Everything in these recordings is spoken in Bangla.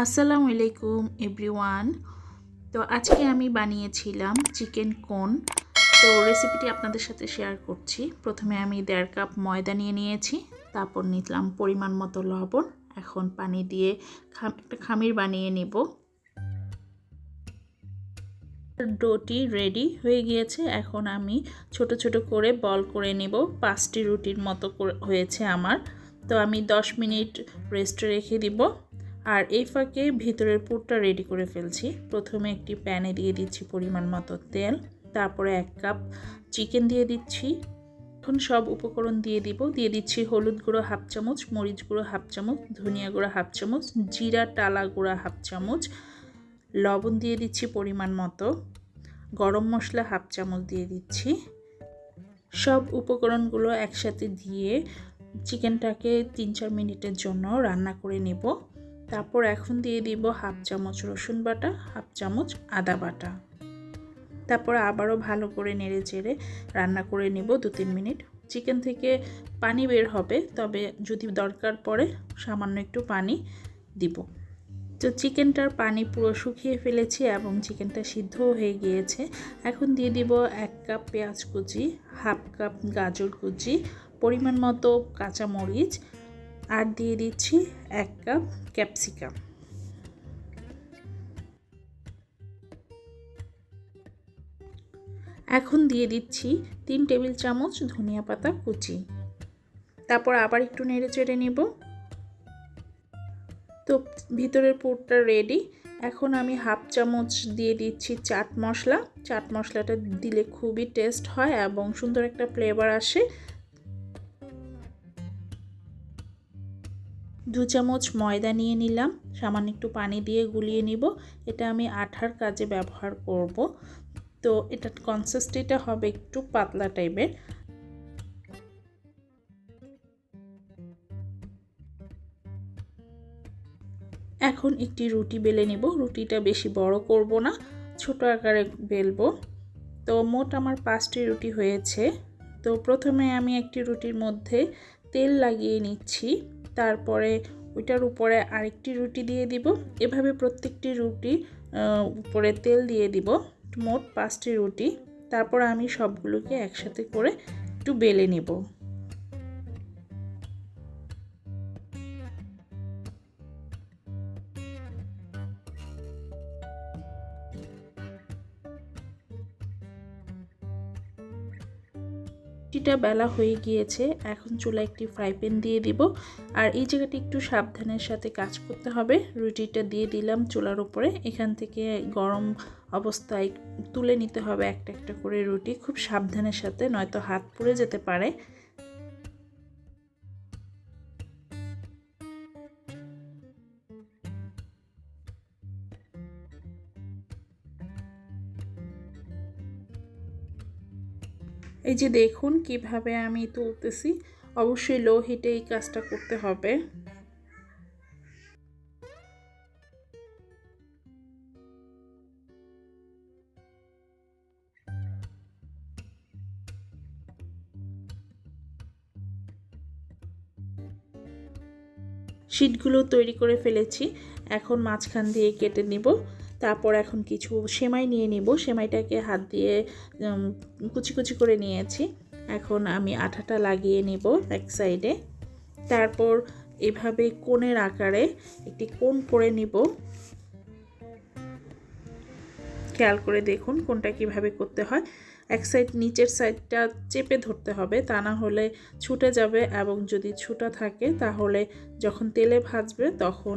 আসসালামু আলাইকুম এভরিওয়ান। তো আজকে আমি বানিয়েছিলাম চিকেন কোন। তো রেসিপিটি আপনাদের সাথে শেয়ার করছি। প্রথমে আমি 1.5 কাপ ময়দা নিয়েছি, তারপর নিলাম পরিমাণ মতো লবণ। এখন পানি দিয়ে একটা খামির বানিয়ে নেব। ডোটি রেডি হয়ে গিয়েছে। এখন আমি ছোট ছোট করে বল করে নেব। 5টি রুটির মতো হয়েছে আমার। তো আমি 10 মিনিট রেস্টে রেখে দিব। আর এই ফাঁকে ভিতরের পুরটা রেডি করে ফেলছি। প্রথমে একটি প্যানে দিয়ে দিচ্ছি পরিমাণ মতো তেল, তারপরে 1 কাপ চিকেন দিয়ে দিচ্ছি। এখন সব উপকরণ দিয়ে দিচ্ছি হলুদ গুঁড়ো 1/2 চামচ, মরিচ গুঁড়ো 1/2 চামচ, ধনিয়া গুঁড়ো 1/2 চামচ, জিরা টালা গুঁড়া 1/2 চামচ, লবণ দিয়ে দিচ্ছি পরিমাণ মতো, গরম মশলা 1/2 চামচ দিয়ে দিচ্ছি। সব উপকরণগুলো একসাথে দিয়ে চিকেনটাকে 3-4 মিনিটের জন্য রান্না করে নেব। তারপর এখন দিয়ে দিব 1/2 চামচ রসুন বাটা, 1/2 চামচ আদা বাটা। তারপর আবারও ভালো করে নেড়ে চেড়ে রান্না করে নেব 2-3 মিনিট। চিকেন থেকে পানি বের হবে, তবে যদি দরকার পড়ে সামান্য একটু পানি দিব। তো চিকেনটার পানি পুরো শুকিয়ে ফেলেছি এবং চিকেনটা সিদ্ধও হয়ে গিয়েছে। এখন দিয়ে দিব 1 কাপ পেঁয়াজ কুচি, 1/2 কাপ গাজর কুচি, পরিমাণ মতো কাঁচামরিচ, আর দিয়ে দিচ্ছি 1 কাপ ক্যাপসিকাম। এখন দিয়ে দিচ্ছি 3 টেবিল চামচ ধনিয়া পাতা কুচি। তারপর আবার একটু নেড়ে চেড়ে নেব। তো ভিতরের পুরটা রেডি। এখন আমি 1/2 চামচ দিয়ে দিচ্ছি চাট মশলা। চাট মশলাটা দিলে খুবই টেস্ট হয় এবং সুন্দর একটা ফ্লেভার আসে। 2 চামচ ময়দা নিয়ে নিলাম, সামান্য একটু পানি দিয়ে গুলিয়ে নিব। এটা আমি আঠার কাজে ব্যবহার করব। তো এটা কনসিস্টেন্সিটা হবে একটু পাতলা টাইপের। এখন একটি রুটি বেলে নেব। রুটিটা বেশি বড় করব না, ছোট আকারে বেলবো। তো মোট আমার 5টি রুটি হয়েছে। তো প্রথমে আমি একটি রুটির মধ্যে তেল লাগিয়ে নিচ্ছি, তারপরে ওইটার উপরে আরেকটি রুটি দিয়ে দিব। এভাবে প্রত্যেকটি রুটি উপরে তেল দিয়ে দিব। মোট 5টি রুটি। তারপর আমি সবগুলোকে একসাথে করে একটু বেলে নেব। রুটিটা বেলা হয়ে গিয়েছে। এখন চুলায় একটি ফ্রাই প্যান দিয়ে দিব। আর এই জায়গাটি একটু সাবধানের সাথে কাজ করতে হবে। রুটিটা দিয়ে দিলাম চুলার উপরে। এখান থেকে গরম অবস্থায় তুলে নিতে হবে একটা একটা করে রুটি, খুব সাবধানের সাথে, নয়তো হাত পুড়ে যেতে পারে। এই যে দেখুন কিভাবে আমি তুলতেছি। অবশ্যই লো হিটে এই কাজটা করতে হবে। শীটগুলো তৈরি করে ফেলেছি। এখন মাঝখান দিয়ে কেটে নিব। তারপর এখন কিছু সেমাই নিয়ে নিব। সেমাইটাকে হাত দিয়ে কুচি কুচি করে নিয়েছি। এখন আমি আঠাটা লাগিয়ে নিব এক সাইডে। তারপর এভাবে কোণের আকারে একটি কোণ করে নিব। খেয়াল করে দেখুন কোনটা কিভাবে করতে হয়। এক সাইড নিচের সাইডটা চেপে ধরতে হবে, তা না হলে ছুটে যাবে, এবং যদি ছুটা থাকে তাহলে যখন তেলে ভাজবে তখন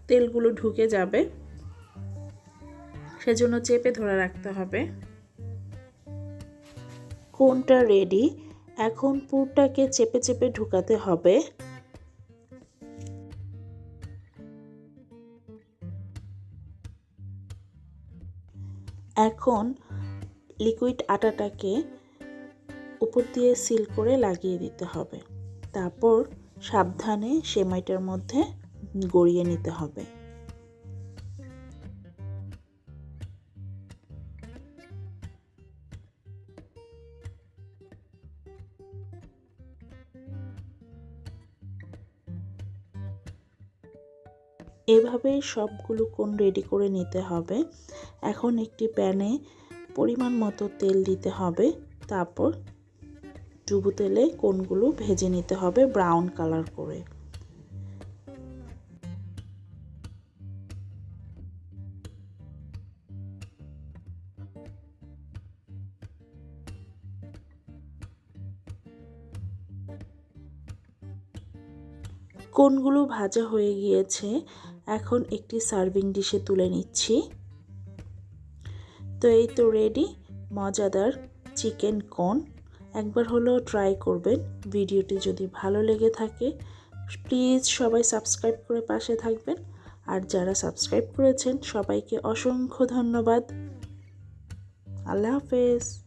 তেলগুলো ঢুকে যাবে। সেজন্য চেপে ধরে রাখতে হবে। কোনটা রেডি। এখন পুরটাকে চেপে চেপে ঢুকাতে হবে। এখন লিকুইড আটাটাকে উপর দিয়ে সিল করে লাগিয়ে দিতে হবে। তারপর সাবধানে সেমাইটার মধ্যে গড়িয়ে নিতে হবে। এভাবেই সবগুলো কোণ রেডি করে নিতে হবে। এখন একটি প্যানে পরিমাণ মতো তেল দিতে হবে, তারপর ডুবো তেলে কোণগুলো ভেজে নিতে হবে ব্রাউন কালার করে। কোণগুলো ভাজা হয়ে গিয়েছে, এখন একটি সার্ভিং ডিশে তুলে নিচ্ছি। তো এই তো রেডি মজাদার চিকেন কোণ। একবার হলেও ট্রাই করবেন। ভিডিওটি যদি ভালো লেগে থাকে প্লিজ সবাই সাবস্ক্রাইব করে পাশে থাকবেন। আর যারা সাবস্ক্রাইব করেছেন সবাইকে অসংখ্য ধন্যবাদ। আল্লাহ হাফেজ।